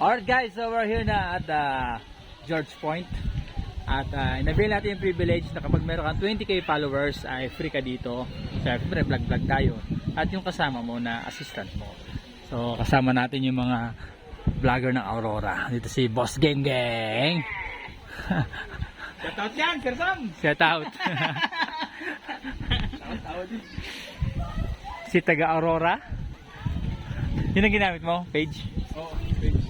Alright guys, so we're here na at George Point. At inabil natin yung privilege na kapag meron kang 20k followers ay free ka dito. Siyempre vlog tayo. At yung kasama mo na assistant mo. So kasama natin yung mga vlogger ng Aurora. Dito si Boss Geng Geng. Shout out yan, Sir Sam. Shout out. Si taga Aurora. Yun ang ginamit mo, page? Oo, page.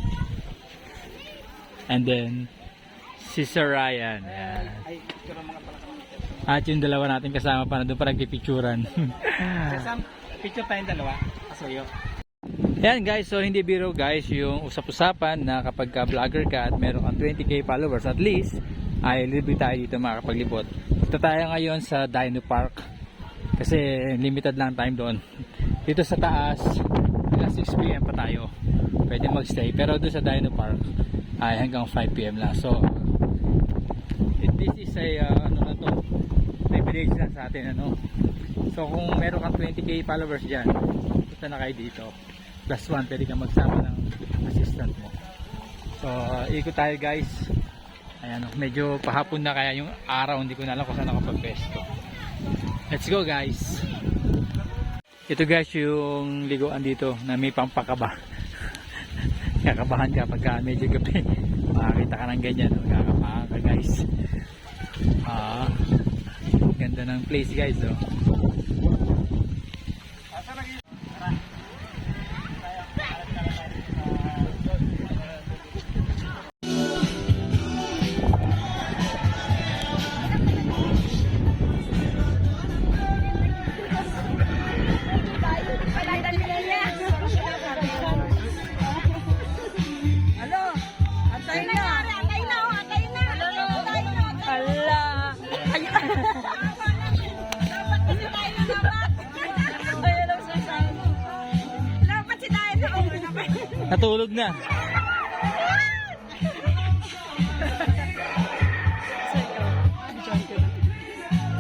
And then si Sir Ryan. Yan. Ay, picture ang mga palakang. At yung dalawa natin kasama pa na doon pa nagpipicturan. Sir Sam, picture tayong dalawa. Kasuyo. Yan guys, so hindi biro guys yung usap-usapan na kapag vlogger ka at meron kang 20k followers at least ay libre tayo dito makapaglibot. Ito tayo ngayon sa Dino Park kasi limited lang time doon. Dito sa taas hanggang 6 PM pa tayo pwede magstay, pero doon sa Dino Park ay hanggang 5 PM lang. So this is a ano na to, privilege lang sa atin ano. So kung meron kang 20k followers dyan, punta na kayo dito. Plus 1, pwede kang magsama ng assistant mo. So ikot tayo guys. Ayan, medyo pahapon na kaya yung araw, hindi ko na alam kung saan nakapagpesto. Let's go guys. Ito guys yung liguan dito na may pampakaba. Kakabahan ka pagka medyo gabi, makakita ka ng ganyan, kakabahan ka guys. Ganda ng place guys oh. Natulog na.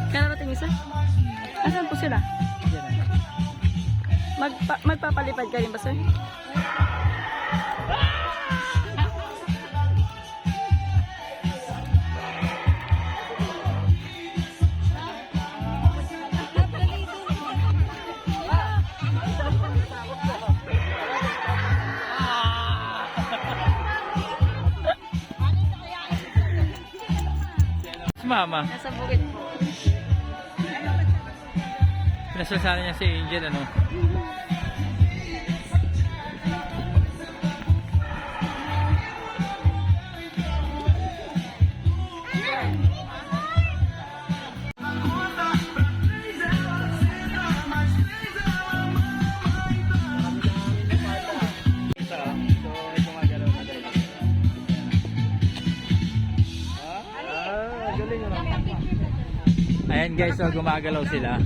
Kararating isa? Asan po sila? Magpapalipad ka rin ba sir? Mama. Nasa bukid po. Pinasasana niya si Angel ano. Ayan guys, so gumagalaw sila.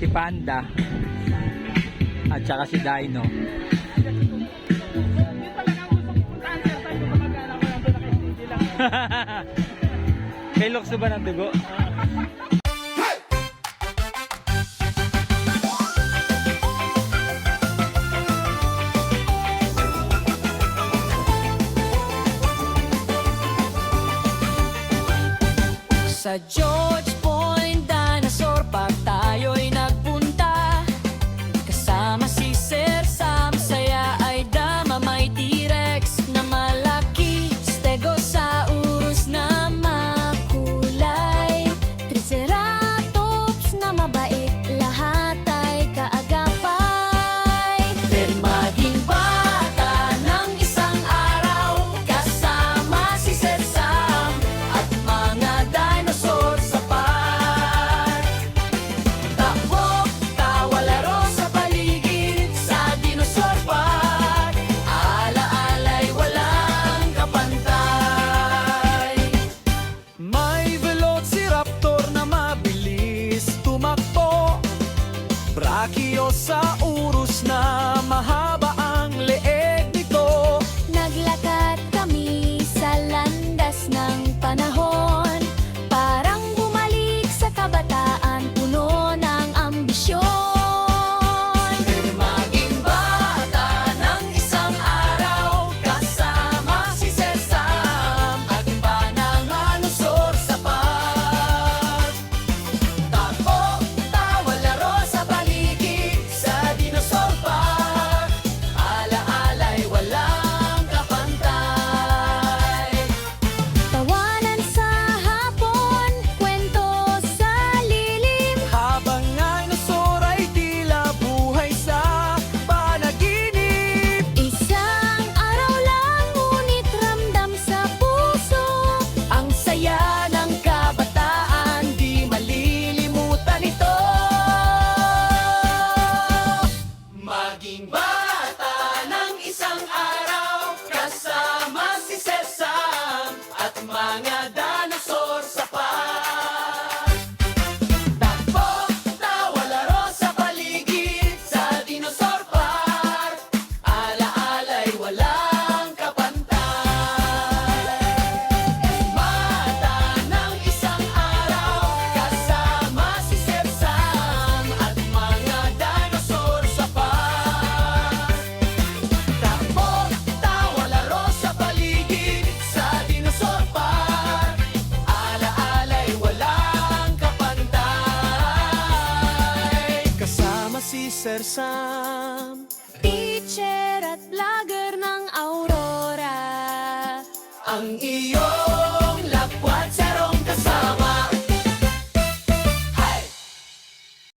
Si Panda at saka si Dino. Kay Lokso ba ng dugo? Sa George Point Dinosaur Park tayo'y nagpunta. Kasama si Sir Sam, saya ay dama, may T-Rex na malaki, Stegosaurus na makulay, Triceratops na mabait, lahat ay kaagapay. Pero maging bata ng isang araw, kasama si Sir Sam at mga dinosaur sa Sam. Teacher at vlogger ng Aurora. Ang iyong